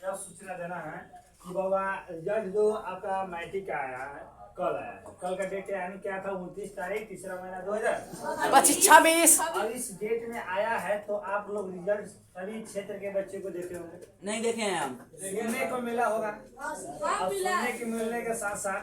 यह सूचना देना है कि बाबा रिजल्ट जो आपका मैट्रिक का आया है कल आया है। कल का डेट यानी क्या था 29 तारीख तीसरा महीना 2026। और इस डेट में आया है तो आप लोग रिजल्ट सभी क्षेत्र के बच्चे को देखे होंगे। नहीं देखे हैं हम। सुनने को मिला होगा और सुनने के मिलने के साथ साथ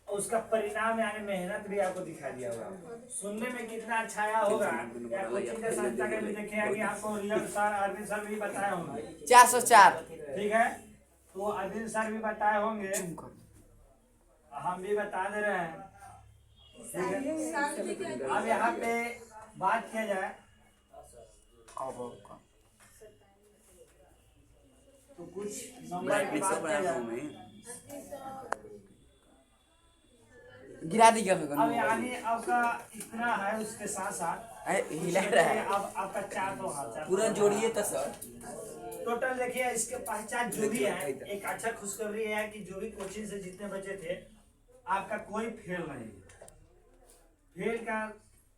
उसका परिणाम यानी मेहनत भी आपको दिखा दिया होगा। सुनने में कितना अच्छा आया होगा या कोचिंग के संस्था के भी देखे हैं कि आपको रिजल्ट सर अरविंद सर भी बताए होंगे 404। ठीक है, तो अरविंद सर भी बताए होंगे, हम भी बता दे रहे हैं। ठीक है, अब यहाँ पे बात किया जाए तो कुछ नंबर की बात किया जाए। गिरा दी क्या अब यानी आपका इतना है, उसके साथ साथ हिला रहा है। अब आपका 4 पूरा जोड़िए तो सर। टोटल देखिए इसके पहचान जो भी है, एक अच्छा खुशखबरी है कि जो भी कोचिंग से जितने बचे थे आपका कोई फेल नहीं। फेल का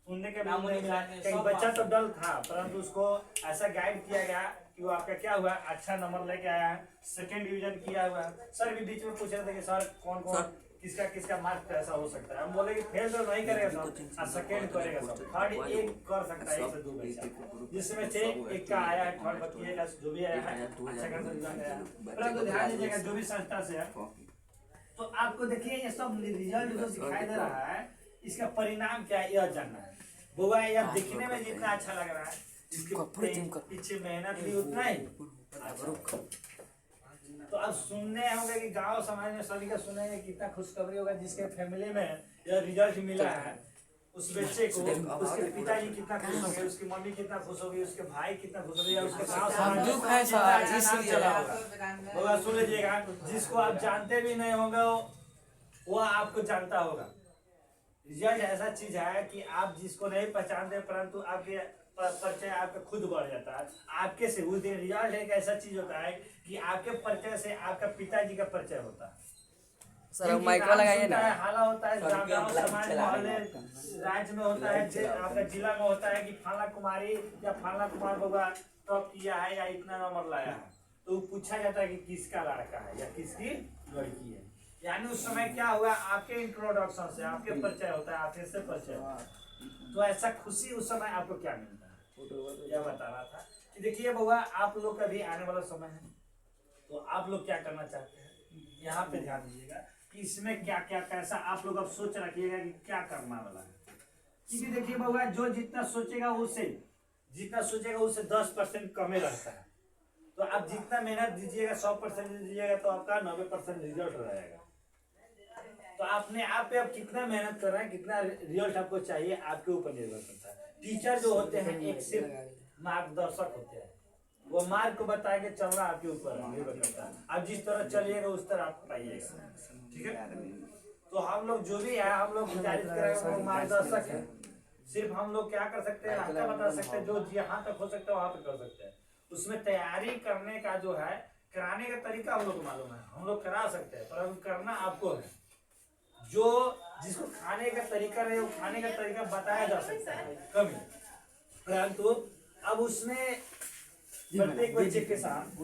सुनने के बाद नहीं मिला। एक बच्चा तो डल था परंतु उसको ऐसा गाइड किया गया कि वो आपका क्या हुआ, अच्छा नंबर लेके आया है, सेकंड डिवीजन किया हुआ है। सर भी बीच में पूछ रहे थे कि सर कौन कौन किसका किसका मार्क्स ऐसा हो सकता है। हम बोले कि फेल तो नहीं करेगा सब, सेकंड करेगा सब, थर्ड एक कर सकता है, 1 से 2 बच्चा जिसमें से एक का आया है, थर्ड बच्चे का जो भी आया है अच्छा खासा रिजल्ट आया है। परंतु ध्यान दीजिएगा जो भी संस्था से है तो आपको देखिए ये सब रिजल्ट जो दिखाई दे रहा है इसका परिणाम क्या है यह जानना है। बुआ यह दिखने में जितना अच्छा लग रहा है इसके पीछे मेहनत भी उतना ही। तो अब सुनने होंगे कि गांव समाज में सभी का सुनेंगे कितना खुशखबरी होगा जिसके फैमिली में यह रिजल्ट मिला है। उस बच्चे को उसके पिताजी कितना खुश होंगे, उसकी मम्मी कितना खुश होगी, उसके भाई कितना खुश होगी, उसके गांव समाज में चला होगा। होगा सुन लीजिएगा, जिसको आप जानते भी नहीं होंगे वो आपको जानता होगा। रिजल्ट ऐसा चीज है कि आप जिसको नहीं पहचानते परंतु आपके परिचय आपका खुद बढ़ जाता है। आपके से उस दिन रिजल्ट एक ऐसा चीज होता है कि आपके परिचय से आपका पिताजी का परिचय होता है। सर माइको लगाइए ना। हाला होता है गाँव समाज मोहल्ले राज्य में होता है, आपका जिला में होता है कि फला कुमारी या फला कुमार बाबा टॉप किया है या इतना नंबर लाया है, तो पूछा जाता है कि किसका लड़का है या किसकी लड़की है। यानी उस समय क्या हुआ, आपके इंट्रोडक्शन से आपके परिचय होता है, आपके से परिचय होता है। तो ऐसा खुशी उस समय आपको क्या मिलता है यह बता रहा था कि देखिए बउआ आप लोग का भी आने वाला समय है तो आप लोग क्या करना चाहते हैं यहाँ पे ध्यान दीजिएगा कि इसमें क्या क्या कैसा आप लोग अब सोच रखिएगा कि क्या करना वाला है। क्योंकि देखिए बउआ जो जितना सोचेगा उससे 10% कम रहता है। तो आप जितना मेहनत दीजिएगा 100% दीजिएगा तो आपका 90% रिजल्ट रहेगा। तो आपने आप पे अब कितना मेहनत कर रहे हैं, कितना रिजल्ट आपको चाहिए आपके ऊपर निर्भर करता है। टीचर जो होते हैं एक सिर्फ मार्गदर्शक होते हैं, वो मार्ग को बता के चलना आपके ऊपर निर्भर करता है। आप जिस तरह चलिएगा उस तरह आप पाइएगा। ठीक है, तो हम लोग जो भी है हम लोग गुजारिश करेंगे वो मार्गदर्शक है। सिर्फ हम लोग क्या कर सकते हैं, रास्ता बता सकते हैं, जो जहाँ तक हो सकता है वहां पे कर सकते हैं। उसमें तैयारी करने का जो है कराने का तरीका हम लोग को मालूम है, हम लोग करा सकते हैं पर करना आपको है। जो जिसको खाने का तरीका नहीं वो खाने का तरीका बताया जा सकता है कभी, परंतु अब उसमें प्रत्येक बच्चे के साथ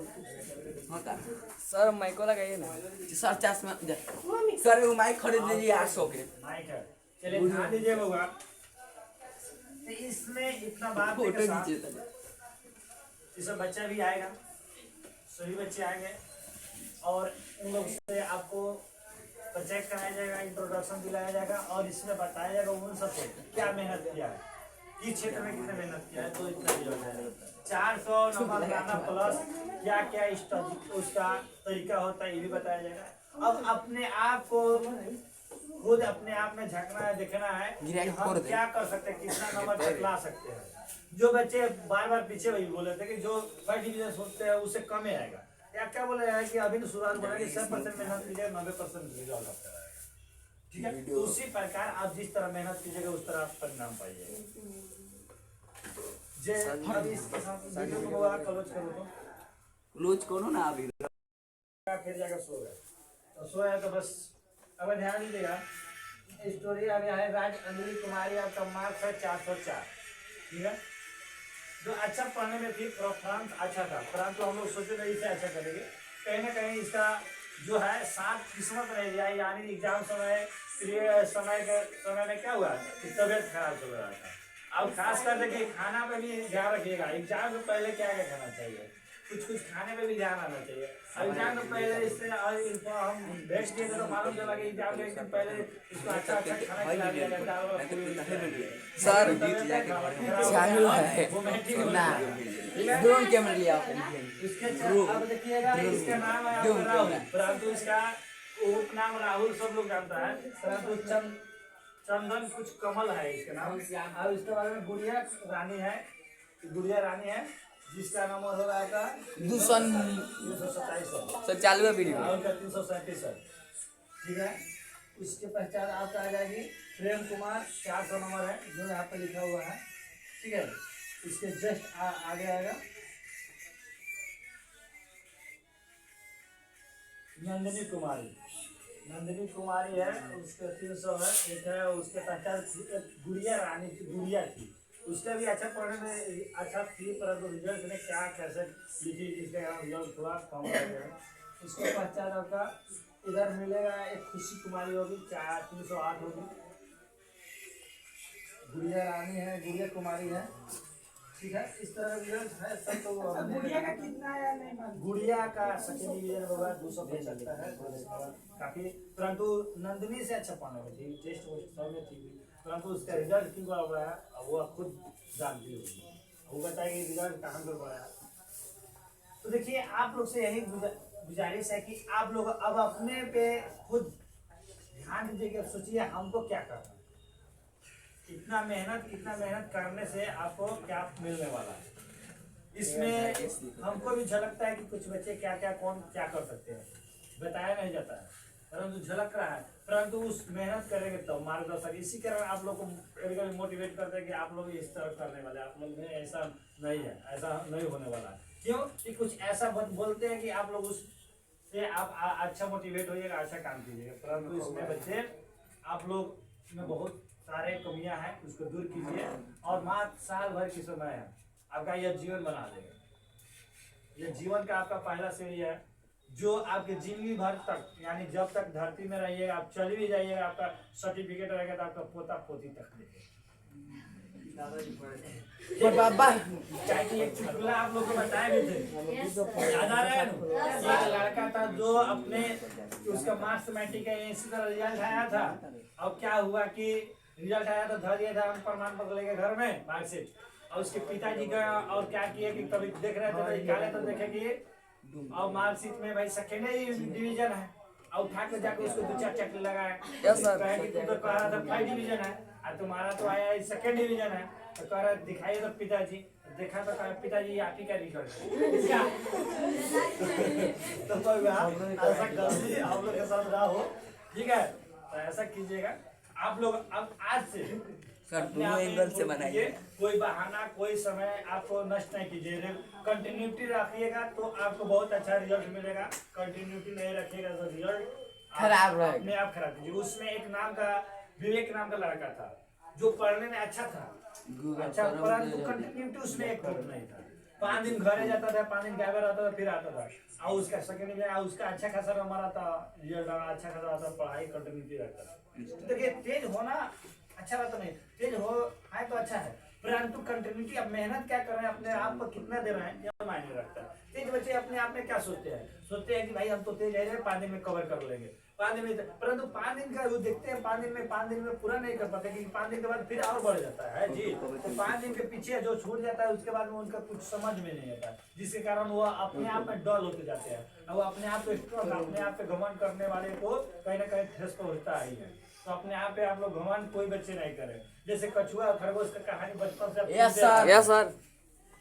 होता सर माइको लगाइए ना। सर चश्मा सर वो माइक खरीद लीजिए 800 के माइक है। चलिए ध्यान दीजिए बउआ, तो इसमें इतना बात के साथ इस बच्चा भी आएगा, सभी बच्चे आएंगे और उन लोग से आपको परिचय कराया जाएगा, इंट्रोडक्शन दिलाया जाएगा और इसमें बताया जाएगा उन सबसे क्या मेहनत किया है, किस क्षेत्र में कितना मेहनत किया है। तो इतना रिजल्ट है 400 नंबर लाना प्लस क्या क्या उसका तरीका होता है ये भी बताया जाएगा। अब अपने आप को खुद अपने आप में झकना है, देखना है कि हम क्या कर सकते हैं, कितना नंबर ला सकते हैं। जो बच्चे बार बार पीछे वही बोले थे कि जो फर्स्ट डिवीजन सोचते हैं उससे कम ही आएगा, या क्या बोला जाए कि अभी शुरुआत बोला कि 100% मेहनत कीजिएगा 90% रिजल्ट आपका रहेगा। ठीक है, तो उसी प्रकार आप जिस तरह मेहनत कीजिएगा उस तरह आप परिणाम पाइएगा। जे अभी इसके साथ वीडियो को आप क्लोज करो तो क्लोज करो ना अभी फिर जाकर सो गए तो सोया तो बस। अब ध्यान दीजिएगा स्टोरी अब यहाँ है राज अंजलि कुमारी, आपका मार्क्स है 404। ठीक है, जो अच्छा पढ़ने में थी परफॉर्मेंस अच्छा था परंतु हम लोग सोचे नहीं इसे अच्छा करेंगे कहीं ना कहीं इसका जो है साथ किस्मत रह जाए, यानी एग्जाम समय में क्या हुआ कि तबियत खराब चल रहा था। अब खास कर देखिए खाना पे भी ध्यान रखिएगा, एग्जाम से पहले क्या क्या खाना चाहिए, कुछ खाने पे भी ध्यान आना चाहिए। एग्जाम से पहले इससे हम भेज दिए तो मालूम चला कि एग्जाम के एक दिन पहले इसको अच्छा अच्छा खाना खिला दिया जाता है। सर चालू है ना ड्रोन कैमरा लिया अब देखिएगा इसका नाम है राहुल, परंतु इसका उपनाम राहुल सब लोग जानता है, परंतु चंदन कुछ कमल है इसका नाम। अब इसके बारे में गुड़िया रानी है जिसका नाम हो रहा था 227 चालू है वीडियो 337 है, ठीक है। उसके पहचान आपका आ जाएगी प्रेम कुमार, 400 नंबर है जो यहाँ पे लिखा हुआ है, ठीक है। इसके जस्ट आगे आएगा नंदिनी कुमारी है, उसके 300 है। एक है उसके पहचान गुड़िया रानी गुड़िया थी, उसका भी अच्छा पढ़ने में अच्छा थी, परंतु रिजल्ट में क्या कैसे लिखी जिसके कारण रिजल्ट थोड़ा कम हो गया। उसको पहचान आपका इधर मिलेगा एक खुशी कुमारी होगी, 308 होगी। गुड़िया रानी है, गुड़िया कुमारी है, ठीक है। इस तरह का रिजल्ट है सब। तो गुड़िया का कितना आया नहीं मालूम, गुड़िया का सेकेंड डिवीजन होगा 200 मिल सकता है काफी, परंतु नंदिनी से अच्छा पढ़ने में थी, टेस्ट सब में थी, परंतु उसका रिजल्ट क्यों गड़बड़ा है वो खुद जानती होगी, वो बताएगी रिजल्ट कहाँ गड़बड़ा है। तो देखिए आप लोग से यही गुजारिश है कि आप लोग अब अपने पे खुद ध्यान दीजिए, सोचिए हमको क्या करना है, इतना मेहनत करने से आपको क्या मिलने वाला है। इसमें हमको भी झलकता है कि कुछ बच्चे कौन क्या कर सकते हैं, बताया नहीं जाता है, परंतु झलक रहा है, परंतु उस मेहनत करेंगे तो मार्गदर्शक इसी कारण आप लोग को कभी मोटिवेट करते हैं कि आप लोग इस तरह करने वाले, आप लोग में ऐसा नहीं है, ऐसा नहीं होने वाला है। क्यों कि कुछ ऐसा बोलते हैं कि आप लोग उससे आप अच्छा मोटिवेट होइएगा, अच्छा काम कीजिएगा, परंतु इसमें बच्चे आप लोग में बहुत सारे कमियां हैं, उसको दूर कीजिए और मात्र साल भर की समय है, आपका यह जीवन बना देगा। यह जीवन का आपका पहला सीढ़ी है जो आपके जिंदगी भर तक, यानी जब तक धरती में रहिएगा, आप चल भी जाइएगा, आपका सर्टिफिकेट रहेगा तो आपका पोता पोती तक देगा। बाबा एक चुटकुला आप लोग को बताए भी थे, याद आ रहा है? एक लड़का था जो अपने उसका मार्क्स मैट्रिक का इसी तरह रिजल्ट आया था। अब क्या हुआ कि रिजल्ट आया तो धर दिया था हम प्रमाण पत्र लेके घर में मार्कशीट, और उसके पिताजी गए और क्या किए कि कभी देख रहे थे तो निकाले तो देखे कि और मार्कशीट में भाई सेकेंड डिवीजन है, और उठा के जाकर उसको 2-4 चक्कर लगाए, कहे कि तुम तो कह रहा था 5 डिवीजन है और तुम्हारा तो आया सेकेंड डिवीजन है, तो कह रहे दिखाइए तो पिताजी, देखा तो कहा पिताजी आप ही का रिजल्ट तो कोई ऐसा गलती आप लोग के साथ ना हो, ठीक है। तो ऐसा कीजिएगा आप लोग, अब आज से सर दोनों एंगल से बनाइए, कोई बहाना कोई समय आपको नष्ट नहीं कीजिए, कंटिन्यूटी रखिएगा तो आपको बहुत अच्छा रिजल्ट मिलेगा, कंटिन्यूटी नहीं रखिएगा तो रिजल्ट खराब रहेगा, अपने आप खराब कीजिए। उसमें एक नाम का विवेक नाम का लड़का था जो पढ़ने में अच्छा था, अच्छा, परंतु कंटिन्यूटी उसमें एक नहीं था, 5 दिन घरे जाता था, 5 दिन गायब रहता था, फिर आता था, और उसका सेकंड में उसका अच्छा खासा नंबर आता, रिजल्ट अच्छा खासा आता, पढ़ाई कंटिन्यूटी रहता था। देखिए तेज होना अच्छा बात नहीं, तेज हो है तो अच्छा है, परंतु कंटिन्यूटी, अब मेहनत क्या कर रहे हैं, अपने आप पर कितना दे रहे हैं यह मायने रखता है। तेज बच्चे अपने आप में क्या सोचते हैं कि भाई हम तो तेज है 5 दिन में कवर कर लेंगे, 5 दिन में, परंतु 5 दिन का वो देखते हैं 5 दिन में पूरा नहीं कर पाते, क्योंकि 5 दिन के बाद फिर और बढ़ जाता है जी, तो 5 दिन के पीछे जो छूट जाता है उसके बाद में उनका कुछ समझ में नहीं आता, जिसके कारण वो अपने आप में डल होते जाते हैं, और वो अपने आप पे घमंड करने वाले को कहीं ना कहीं ठेस पहुंचता ही है। तो अपने आप पे आप लोग घमंड कोई बच्चे नहीं करें, जैसे कछुआ और खरगोश का कहानी बचपन से यस सर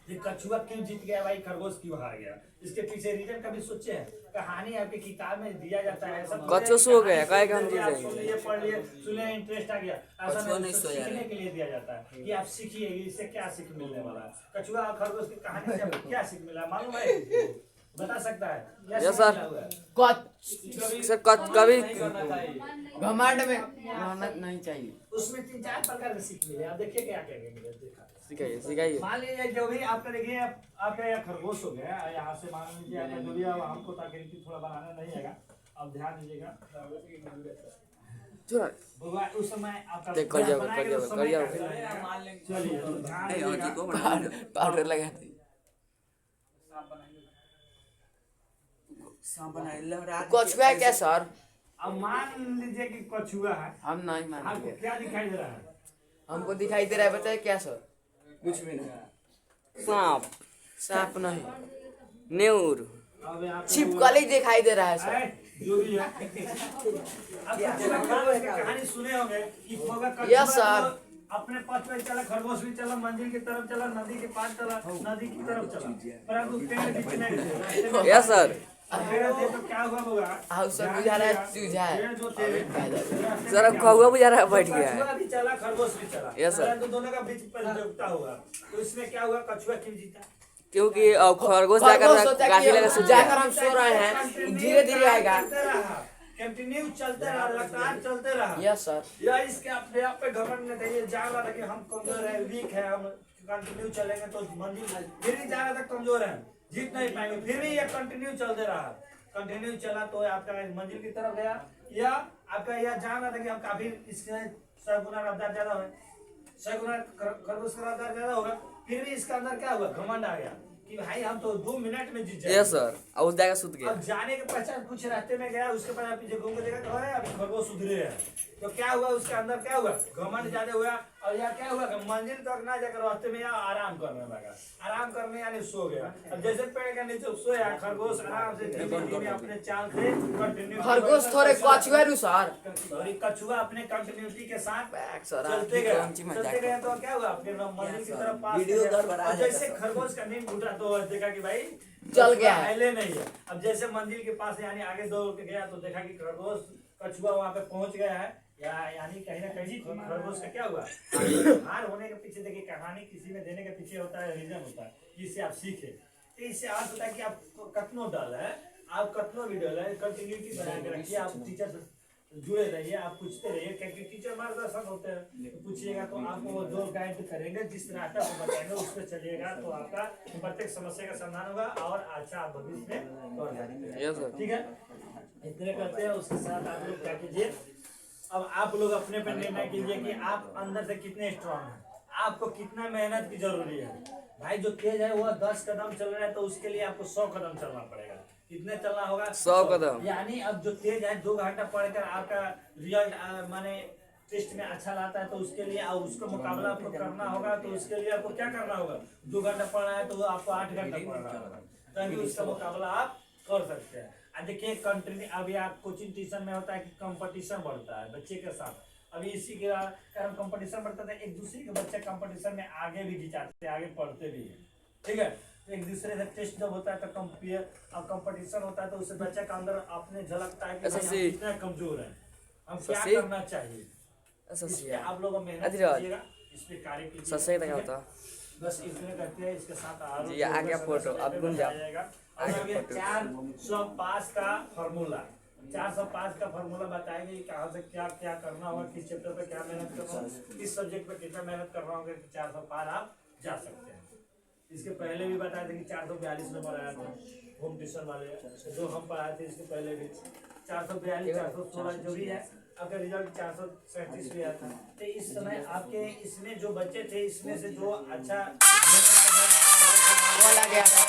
ये कछुआ क्यों जीत गया भाई, खरगोश क्यों हार गया, इसके पीछे रीजन कभी सोचे हैं? कहानी आपकी किताब में दिया जाता है, सब कछुआ सो गया काहे हम जी जाएंगे, पढ़ लिए सुने इंटरेस्ट आ गया, ऐसा नहीं, सीखने के लिए दिया जाता है कि आप सीखिए इससे क्या सीख मिलने वाला है। कछुआ और खरगोश की कहानी से आपको क्या सीख मिला मालूम है, बता सकता है? यस सर कभी घमंड में मेहनत नहीं चाहिए, उसमें 3-4 प्रकार के सीख मिले, आप देखिए क्या क्या मिले, देखा सिखाइए सिखाइए। मान लीजिए जो भी आपका देखिए आपका यह खरगोश हो गया, यहाँ से मान लीजिए आपका जो भी है हमको ताकि थोड़ा बनाना नहीं आएगा, अब ध्यान दीजिएगा। भगवान उस समय आपका देख कर जाओ चलिए पाउडर लगा दी। कछुआ क्या सर? अब मान लीजिए कि कछुआ है, हम नहीं मानेंगे। आपको क्या दिखाई दे रहा है? हमको दिखाई दे रहा है, बताइए क्या सर? कुछ भी नहीं। सांप? सांप नहीं, न्यूर, अब यहाँ पे छिपकली दिखाई दे रहा है सर। जो भी है अब कहानी सुने होंगे कि यस सर। अपने पथ पे चला, खरगोश भी चला, मंदिर की तरफ चला, नदी के पास चला, नदी की तरफ चला, परंतु पेड़ बीच में थे। Yes sir. पेड़ थे तो क्या हुआ होगा? हाउ सर बुझा रहा है, चूजा है पेड़ जो थे सर। अब कौवा बुझा रहा है, बैठ गया है। कछुआ भी चला, खरगोश भी चला, यस सर। परंतु दोनों का बीच प्रतियोगिता होगा, तो इसमें क्या हुआ? कछुआ क्यों जीता? क्योंकि खरगोश जाकर गाड़ी लगा सूझ जाकर हम सो रहे हैं, धीरे धीरे आएगा। कंटिन्यू चलते रहा, लगातार चलते रहा। Yes sir. या इसके अपने आप पे घमंड नहीं था, ये जान रहा था कि हम कमजोर है, वीक है, हम कंटिन्यू चलेंगे तो मंदिर, फिर भी जान रहा था कमजोर है, जीत नहीं पाएंगे, फिर भी ये कंटिन्यू चलते रहा। कंटिन्यू चला तो आपका मंजिल की तरफ गया, या आपका यह जान रहा था कि हम काफी इसके 100 गुना रफ्तार ज्यादा है, 100 गुना खरगोश का रफ्तार ज्यादा होगा, फिर भी इसके अंदर क्या हुआ? घमंड आ गया कि भाई हम तो 2 मिनट में जीत जाएंगे। Yes sir. अब उस जगह सुत गया। अब जाने के पश्चात कुछ रास्ते में गया, उसके बाद पीछे घूम के देखा तो है अभी खरगोश उधरे है, तो क्या हुआ? उसके अंदर क्या हुआ? घमंड ज्यादा हुआ, और या क्या हुआ? मंजिल तक ना जाकर रास्ते में यहाँ आराम करने लगा, आराम करने यानी सो गया। अब जैसे पेड़ के नीचे सोया, खरगोश आराम से धीमे अपने चाल से कंटिन्यू, खरगोश थोड़े कछुआ रू सर, और कछुआ अपने कंटिन्यूटी के साथ सर चलते गए तो क्या हुआ? फिर मंजिल की तरफ पास गया। जैसे खरगोश का नींद उठा तो देखा कि भाई चल गया है, पहले नहीं है। अब जैसे मंदिर के पास यानी आगे दौड़ के गया तो देखा कि खरगोश कछुआ वहां पे पहुंच गया है, या यानी कहीं ना कहीं खरगोश का क्या हुआ? हार होने के पीछे देखिए कहानी किसी में देने के पीछे होता है रीजन होता है, जिससे आप सीखे। तो इससे अर्थ होता है कि आप कतनो डल है, आप कतनो भी डल है, कंटिन्यूटी बना के रखिए, आप टीचर से जुड़े रहिए, आप पूछते रहिए, क्योंकि टीचर मार्गदर्शन होते हैं, तो पूछिएगा तो आपको वो जो गाइड करेंगे, जिस रास्ता को बताएंगे उस पर चलिएगा तो आपका प्रत्येक समस्या का समाधान होगा और अच्छा आप भविष्य में कर सकते हैं। ठीक है, इतने करते हैं। उसके साथ आप लोग क्या कीजिए, अब आप लोग अपने पर निर्णय कीजिए कि आप अंदर से कितने स्ट्रांग हैं, आपको कितना मेहनत की जरूरी है। भाई जो तेज है वो 10 कदम चल रहा है तो उसके लिए आपको 100 कदम चलना पड़ेगा। कितने चलना होगा? 100 कदम। यानी अब जो तेज है 2 घंटा पढ़कर आपका रिजल्ट माने टेस्ट में अच्छा लाता है तो उसके लिए और उसका मुकाबला आपको करना होगा, तो उसके लिए आपको क्या करना होगा? 2 घंटा पढ़ना है तो आपको 8 घंटा पढ़ना होगा, ताकि उसका मुकाबला आप कर सकते हैं। देखिए कंटिन्यू अभी आप कोचिंग ट्यूशन में होता है कि कंपटीशन बढ़ता है बच्चे के साथ, अभी इसी के कारण कंपटीशन बढ़ता है, एक दूसरे के बच्चे कंपटीशन में आगे भी जिताते, आगे पढ़ते भी है। ठीक है, तो एक दूसरे से टेस्ट जब होता है तो कंपेयर अब कंपटीशन होता है तो उससे बच्चे का अंदर अपने झलकता है कि हम कितना कमजोर है, हम क्या करना चाहिए। इस पे आप लोग मेहनत कीजिएगा, इस पे कार्य कीजिएगा। बस इतने करते हैं। इसके साथ ये आ गया फोटो, अब घूम जाएगा। और अब ये 405 का फॉर्मूला, 405 का फॉर्मूला बताएंगे कहाँ से क्या क्या करना होगा, किस चैप्टर पे क्या मेहनत करना होगा, किस सब्जेक्ट पे कितना मेहनत करना होगा कि 405 आप जा सकते हैं। इसके पहले भी बताए थे कि 442 नंबर आया था होम ट्यूशन वाले जो हम पढ़ाए थे, इसके पहले भी 442 416 जो भी है आपका रिजल्ट 437 भी आया था। तो इस समय आपके इसमें जो बच्चे थे इसमें से जो अच्छा बोला गया था